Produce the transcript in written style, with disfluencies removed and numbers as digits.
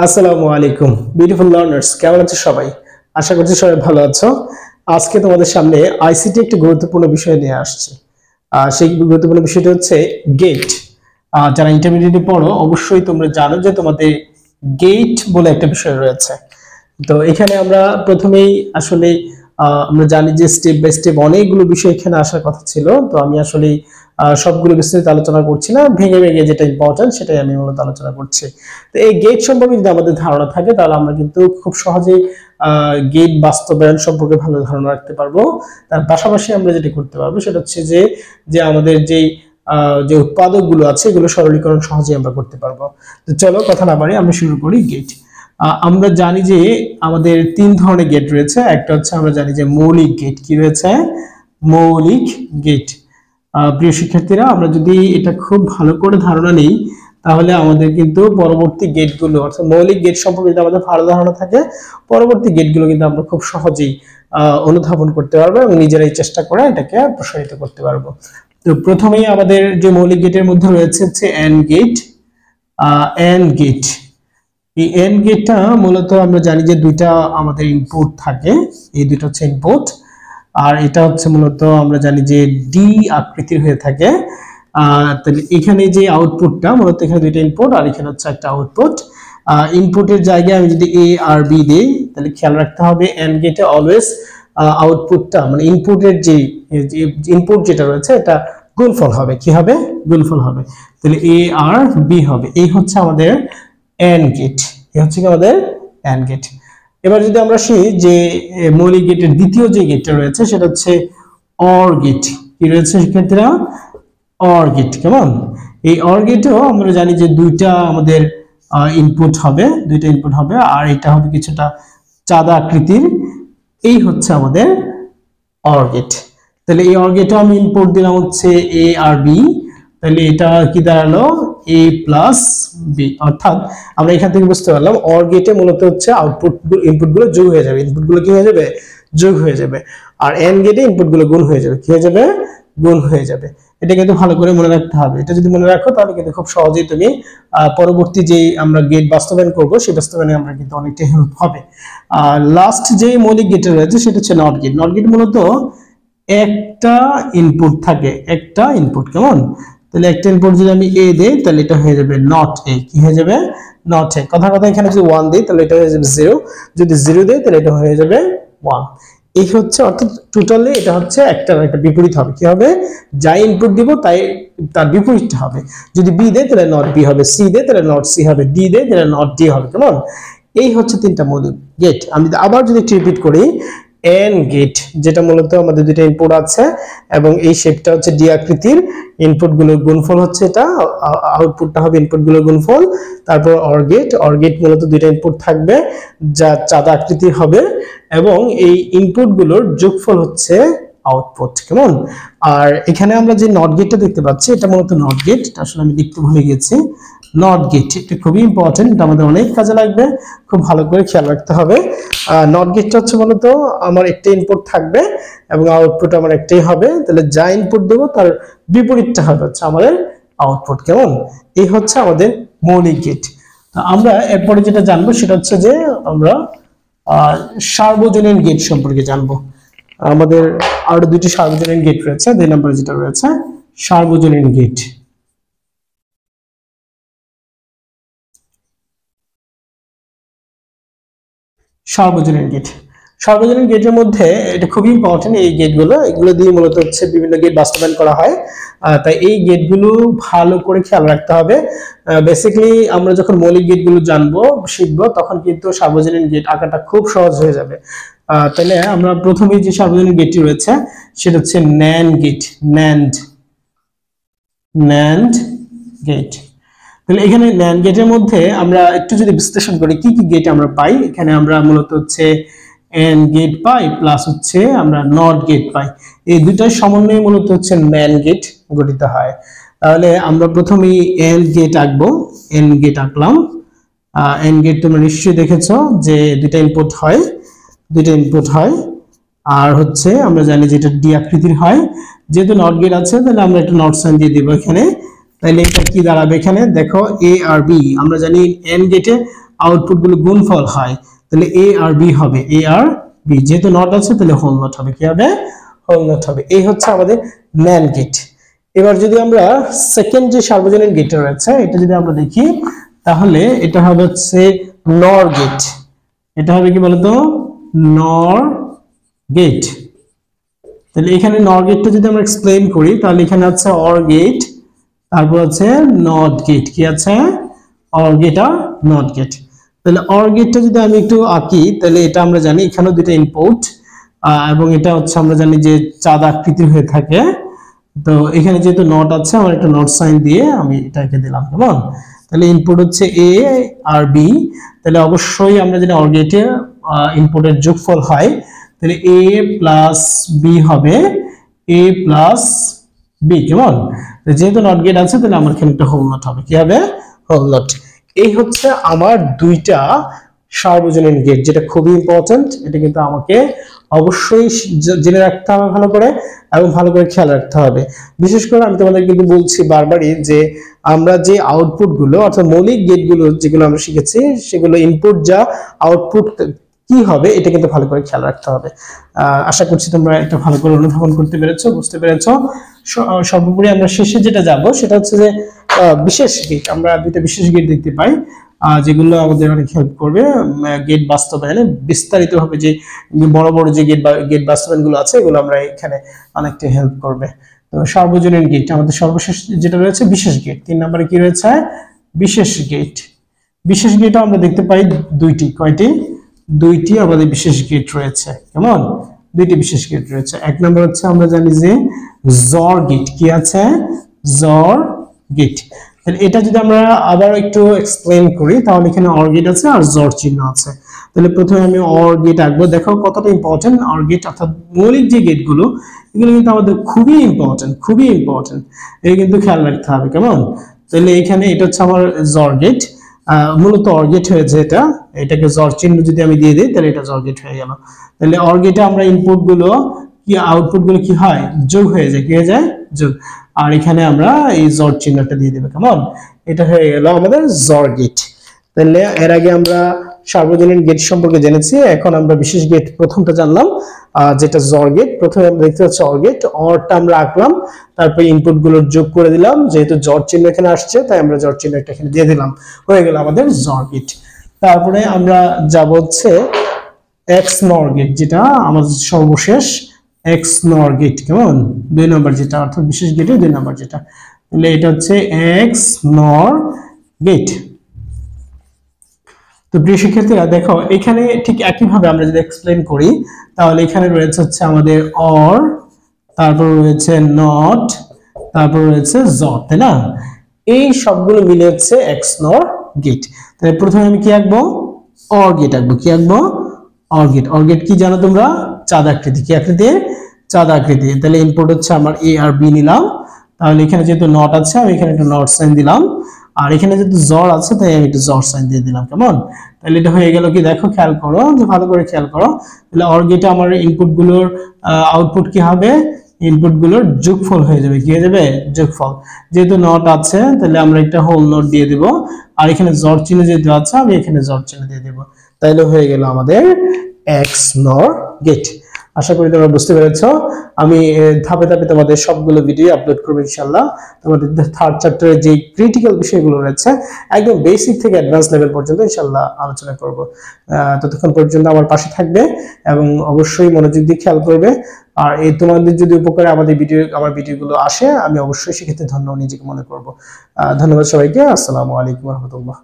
আসসালামু আলাইকুম beautiful learners, কেমন আছো সবাই? আশা করছি সবাই ভালো আছো। আজকে তোমাদের সামনে আইসিটি একটি গুরুত্বপূর্ণ বিষয় নিয়ে আসছে। সেই গুরুত্বপূর্ণ বিষয়টি হচ্ছে গেট। যারা ইন্টারমিডিয়েটে পড়ো অবশ্যই তোমরা জানো যে তোমাদের গেট বলে একটা বিষয় রয়েছে। তো এখানে আমরা প্রথমেই আসলে আমরা জানি যে স্টেপ বাই স্টেপ অনেকগুলো বিষয় এখানে আসার কথা ছিল। তো আমি আসলে সবগুলো বিস্তারিত আলোচনা করছি না, ভেঙে ভেঙে যেটা ইম্পর্টেন্ট সেটাই আমি মূলত আলোচনা করছি। তো এই গেট সম্পর্কে যদি আমাদের ধারণা থাকে তাহলে আমরা কিন্তু খুব সহজেই গেট বাস্তবায়ন সম্পর্কে ভালো ধারণা রাখতে পারবো। তার পাশাপাশি আমরা যেটা করতে পারবো সেটা হচ্ছে যে যে আমাদের যেই যে উৎপাদকগুলো আছে এগুলো সরলীকরণ সহজেই আমরা করতে পারবো। তো চলো কথা না বাড়িয়ে আমরা শুরু করি। গেট আমরা জানি যে আমাদের তিন ধরনের গেট রয়েছে। একটা হচ্ছে আমরা জানি যে মৌলিক গেট। কি রয়েছে? মৌলিক গেট। প্রিয় শিক্ষার্থীরা, আমরা যদি এটা খুব ভালো করে ধারণা নেই তাহলে আমাদের কিন্তু পরবর্তী গেটগুলো অর্থাৎ মৌলিক গেট সম্পর্কে যদি আমাদের ভালো ধারণা থাকে, পরবর্তী গেটগুলো কিন্তু আমরা খুব সহজেই অনুধাবন করতে পারবো এবং নিজেরাই চেষ্টা করে এটাকে প্রসারিত করতে পারবো। তো প্রথমেই আমাদের যে মৌলিক গেটের মধ্যে রয়েছে হচ্ছে এন্ড গেট। এন্ড গেট, এই এন্ড গেটটা মূলত আমরা জানি যে দুইটা আমাদের ইনপুট থাকে। এই দুটো হচ্ছে ইনপুট, আর এটা হচ্ছে মূলত আমরা জানি যে ডি আকৃতির হয়ে থাকে। তাহলে এখানে যে আউটপুটটা মূলত এখানে দুইটা ইনপুট আর এখানে হচ্ছে একটা আউটপুট। ইনপুটের জায়গায় আমি যদি এ আর বি দেই তাহলে খেয়াল রাখতে হবে এন্ড গেটে অলওয়েজ আউটপুটটা মানে ইনপুটের যে ইনপুট যেটা রয়েছে এটা গুণফল হবে। কি হবে? গুণফল হবে। তাহলে এ আর বি হবে। এই হচ্ছে আমাদের এন্ড গেট। এই হচ্ছে কি আমাদের এন্ড গেট। এবার যদি আমরা আসি যে মৌলিক গেটের দ্বিতীয় যে গেটটা রয়েছে সেটা হচ্ছে অর গেট। কি রয়েছে শিক্ষার্থীরা? Or gate. কেমন? এই অর গেটও আমরা জানি যে দুইটা আমাদের ইনপুট হবে, দুইটা ইনপুট হবে আর এটা হবে কিছুটা চাঁদা আকৃতির। এই হচ্ছে আমাদের অর গেট। তাহলে এই অর গেটে আমি ইনপুট দিলাম হচ্ছে এ আর বি। তাহলে এটা কি দাঁড়ালো? এ প্লাস বি। অর্থাৎ আমরা এখান থেকে বুঝতে পারলাম অর গেটে মূলত হচ্ছে আউটপুট ইনপুট গুলো যোগ হয়ে যাবে। ইনপুট গুলো কি হয়ে যাবে? যোগ হয়ে যাবে। আর এন্ড গেটে ইনপুট গুলো গুণ হয়ে যাবে। কি হয়ে যাবে? গুণ হয়ে যাবে। এটা কিন্তু ভালো করে মনে রাখতে হবে। এটা যদি মনে রাখো তাহলে কিন্তু খুব সহজেই তুমি পরবর্তী যে আমরা গেট বাস্তবায়ন করব সেই বাস্তবায়নে আমরা কিন্তু অনেকটা হেল্প হবে। আর লাস্ট যে মৌলিক গেট রয়েছে সেটা হচ্ছে নট গেট। নট গেট মূলত একটা ইনপুট থাকে, একটা ইনপুট। কেমন? তাহলে একটা ইনপুট যদি আমি এ দেই তাহলে এটা হয়ে যাবে নট এ। কি হয়ে যাবে? Not a. কথা কথা এখানে যদি 1 দেই তাহলে এটা হয়ে যাবে 0। যদি 0 দেই তাহলে এটা হয়ে যাবে 1। এই হচ্ছে, অর্থাৎ টোটালি এটা হচ্ছে একটা বিপরীত হবে। কি হবে? যাই ইনপুট দিব তাই তার বিপরীতটা হবে। যদি বি দেই তাহলে নট বি হবে, সি দেই তাহলে নট সি হবে, ডি দেই তাহলে নট ডি হবে। কেমন? এই হচ্ছে তিনটা মৌলিক গেট। আমি আবার যদি একটু রিপিট করি, এন্ড গেট যেটা মূলত আমাদের দুটো ইনপুট আছে এবং এই শেপটা হচ্ছে ডি আকৃতির। ইনপুট গুলোর গুণফল হচ্ছে এটা, আউটপুটটা হবে ইনপুট গুলোর গুণফল। তারপর অর গেট। অর গেট মূলত দুইটা ইনপুট থাকবে যা চাঁদা আকৃতির হবে এবং এই ইনপুট গুলোর যোগফল হচ্ছে আউটপুট। কেমন? আর এখানে আমরা যে নট গেটটা দেখতে পাচ্ছি এটা মূলত নট গেট। আসলে আমি লিখতে ভুলে গেছি। নট গেট এটা খুবই ইম্পর্টেন্ট, এটা আমাদের অনেক কাজে লাগবে, খুব ভালো করে খেয়াল রাখতে হবে। নট গেটটা হচ্ছে মূলত আমার একটা ইনপুট থাকবে এবং আউটপুট আমার একটাই হবে। তাহলে যা ইনপুট দেবো তার বিপরীতটা হবে হচ্ছে আমাদের আউটপুট। কেমন? এই হচ্ছে আমাদের মৌলিক গেট। আমরা এরপরে যেটা জানবো সেটা হচ্ছে যে আমরা সার্বজনীন গেট সম্পর্কে জানবো। আমাদের আরো দুটি সার্বজনীন গেট রয়েছে। 2 নম্বরে যেটা রয়েছে সার্বজনীন গেট। সার্বজনীন গেট। সার্বজনীন গেটের মধ্যে এটা খুবই ইম্পর্টেন্ট। এই গেটগুলো এগুলো দিয়ে মূলত হচ্ছে বিভিন্ন গেট বাস্তবায়ন করা হয়। তাই এই গেটগুলো ভালো করে খেয়াল রাখতে হবে। বেসিক্যালি আমরা যখন মৌলিক গেটগুলো জানবো শিখবো তখন কিন্তু সার্বজনীন গেট আঁকাটা খুব সহজ হয়ে যাবে। তাহলে আমরা প্রথমেই যে সার্বজনীন গেটটি রয়েছে সেটা হচ্ছে ন্যান্ড গেট। NAND gate. তাহলে এখানে ন্যান্ড গেটের মধ্যে আমরা একটু যদি বিশ্লেষণ করি কি কি গেট আমরা পাই, এখানে আমরা মূলত হচ্ছে এন্ড গেট পাই প্লাস হচ্ছে আমরা নট গেট পাই। এই দুটার সমন্বয়ে মূলত হচ্ছে ন্যান্ড গেট গঠিত হয়। তাহলে আমরা প্রথমেই এন্ড গেট আঁকবো। এন্ড গেট আঁকলাম। এন্ড গেট তোমরা নিশ্চয়ই দেখেছো যে দুইটা ইনপুট হয়, দুইটা ইনপুট হয় আর হচ্ছে আমরা জানি যে এটা ডি আকৃতির হয়। যেহেতু নট গেট আছে তাহলে আমরা একটা নট সাইন দিয়ে দিব এখানে। তাহলে এটা কি দাঁড়াবে? এখানে দেখো এ আর বি। আমরা জানি এন্ড গেটে আউটপুট গুলো গুণফল হয় তাহলে এ আর বি হবে, এ আর বি, যেহেতু নট আছে তাহলে হোল নট হবে, কি হবে, হোল নট হবে। এই হচ্ছে আমাদের ন্যান্ড গেট। এবার যদি আমরা সেকেন্ড যে সার্বজনীন গেট রয়েছে এটা যদি আমরা দেখি তাহলে এটা হবে হচ্ছে নর গেট। এটা হবে কি বলতো, নর গেট। তাহলে এখানে নর গেটটা যদি আমরা এক্সপ্লেইন করি তাহলে এখানে আছে অর গেট, তারপর আছে নট গেট, কি আছে, অর গেট আর নট গেট। তাহলে অর গেটটা যদি আমি একটু আঁকি তাহলে এটা আমরা জানি এখানেও দুটো ইনপুট এবং এটা হচ্ছে আমরা জানি যে চাঁদ আকৃতির হয়ে থাকে। তো এখানে যেহেতু নট আছে আমার একটা নট সাইন দিয়ে আমি এটাকে দিলাম, কেমন। তাহলে ইনপুট হচ্ছে এ আর বি, তাহলে অবশ্যই আমরা জানি অর গেটে ইনপুটের যোগফল হয়, তাহলে এ প্লাস বি হবে এ প্লাস বি, কেমন। যেহেতু নট গেট আছে তাহলে আমার এখানে একটা হোল নট হবে, কি হবে, হোল নট। এই হচ্ছে আমার দুইটা সার্বজনীন গেট, যেটা খুবই ইম্পর্টেন্ট। এটা কিন্তু আমাকে অবশ্যই জেনে রাখতে হবে ভালো করে এবং ভালো করে খেয়াল রাখতে হবে। বিশেষ করে আমি তোমাদের কিন্তু বলছি বারবারই যে আমরা যে আউটপুট গুলো অর্থাৎ মৌলিক গেট গুলো যেগুলো আমরা শিখেছি সেগুলো ইনপুট যা আউটপুট কি হবে এটা কিন্তু ভালো করে খেয়াল রাখতে হবে। আশা করছি তোমরা এটা ভালো করে অনুধাবন করতে পেরেছো, বুঝতে পেরেছো। সর্বোপরি আমরা শেষে যেটা যাব সেটা হচ্ছে যে বিশেষ গেট। আমরা দুইটা বিশেষ গেট দেখতে পাই যেগুলো আমাদের অনেক হেল্প করবে গেট বাস্তবায়নে। বিস্তারিত ভাবে যে বড় বড় যে গেট বাস্তবায়ন গুলো আছে এগুলো আমরা এখানে অনেকটা হেল্প করবে। তো সার্বজনীন গেট আমাদের সর্বশেষ যেটা রয়েছে বিশেষ গেট। 3 নম্বরে কি রয়েছে, বিশেষ গেট। বিশেষ গেট আমরা দেখতে পাই দুইটি, কয়টি, দুইটি আমাদের বিশেষ গেট রয়েছে, কেমন, দুইটি বিশেষ গেট রয়েছে। এক নম্বর হচ্ছে আমরা জানি যে জর গেট, কি আছে, জর গেট। এটা যদি আমরা আবার একটু এক্সপ্লেইন করি তাহলে এখানে অর গেট আছে আর জর চিহ্ন আছে। তাহলে প্রথমে আমি অর গেট আঁকবো। দেখো কতটা ইম্পর্টেন্ট অর গেট, অর্থাৎ মৌলিক যে গেট গুলো এগুলো কিন্তু আমাদের খুবই ইম্পর্টেন্ট, খুবই ইম্পর্টেন্ট। এই কিন্তু খেয়াল রাখতে হবে, কেমন। তাহলে এখানে এটা হচ্ছে আমার জর গেট, মূলত অর গেট হয়েছে এটা, এটাকে জর চিহ্ন যদি আমি দিয়ে দিই তাহলে এটা জর গেট হয়ে গেল। তাহলে অর গেটে আমরা ইনপুট গুলো কি আউটপুট গুলো কি হয়, যোগ হয়ে যায়, কি হয়ে যায়, যোগ। আর এখানে আমরা এই জর চিহ্নটা দিয়ে দেব, কেমন। এটা হয়ে গেল আমাদের জর গেট। তাহলে এর আগে আমরা সার্বজনীন গেট সম্পর্কে জেনেছি, এখন আমরা বিশেষ গেট প্রথমটা জানলাম যেটা জর গেট। প্রথমে আমরা দেখতে পাচ্ছি অর গেট, অরটা আমরা আঁকলাম, তারপর ইনপুট গুলো যোগ করে দিলাম, যেহেতু জর চিহ্ন এখানে আসছে তাই আমরা জর চিহ্নটা এখানে দিয়ে দিলাম, হয়ে গেল আমাদের জর গেট। তারপরে আমরা যাব হচ্ছে এক্স নর গেট, যেটা আমাদের সর্বশেষ এক্স নর গেট, কেমন, 2 নম্বর যেটা, অর্থাৎ বিশেষ গেটের 2 নম্বর যেটা। তাহলে এটা হচ্ছে এক্স নর গেট। তো প্রিয় শিক্ষার্থীরা দেখো এখানে ঠিক একইভাবে আমরা যদি এক্সপ্লেন করি তাহলে এখানে রয়েছে হচ্ছে আমাদের অর, তারপর রয়েছে নট, তারপর রয়েছে জর, তাই না। এই সবগুলো মিলে হচ্ছে এক্স নর গেট। তাহলে প্রথমে আমি কি আঁকবো, অর গেট আঁকবো। কি আঁকবো, অর গেট। অর গেট কি জানো তোমরা, চাঁদ আকৃতি। কি আকৃতি, চাঁদ আকৃতি। তাহলে ইনপুট হচ্ছে আমার এ আর বি নিলাম, তাহলে এখানে যেহেতু নট আছে আমি এখানে একটা নট সাইন দিলাম, আর এখানে যেহেতু জর আছে তাই আমি একটা জর সাইন দিয়ে দিলাম, কেমন। তাহলে এটা হয়ে গেল কি, দেখো খেয়াল করো, যে ভালো করে খেয়াল করো। তাহলে অর গেটে আমার ইনপুট গুলোর আউটপুট কি হবে, ইনপুট গুলোর যোগফল হয়ে যাবে, কি হয়ে যাবে, যোগফল। যেহেতু নট আছে তাহলে আমরা একটা হোল নট দিয়ে দিব, আর এখানে জর চিহ্ন যেহেতু আছে আমি এখানে জর চিহ্ন দিয়ে দেব। তাহলে হয়ে গেল আমাদের এক্স নর গেট। আশা করি তোমরা বুঝতে পেরেছো। আমি ধাপে ধাপে তোমাদের সবগুলো ভিডিও আপলোড করবো ইনশাআল্লাহ। তোমাদের থার্ড চ্যাপ্টারে যে ক্রিটিক্যাল বিষয়গুলো রয়েছে একদম বেসিক থেকে অ্যাডভান্স লেভেল পর্যন্ত ইনশাআল্লাহ আলোচনা করব। ততক্ষণ পর্যন্ত আমার পাশে থাকবে এবং অবশ্যই মনোযোগ দিয়ে খেয়াল করবে। আর এই তোমাদের যদি উপকারে আমার ভিডিওগুলো আসে আমি অবশ্যই সেক্ষেত্রে ধন্য নিজেকে মনে করব। ধন্যবাদ সবাইকে। আসসালামু আলাইকুম ওয়া রাহমাতুল্লাহ।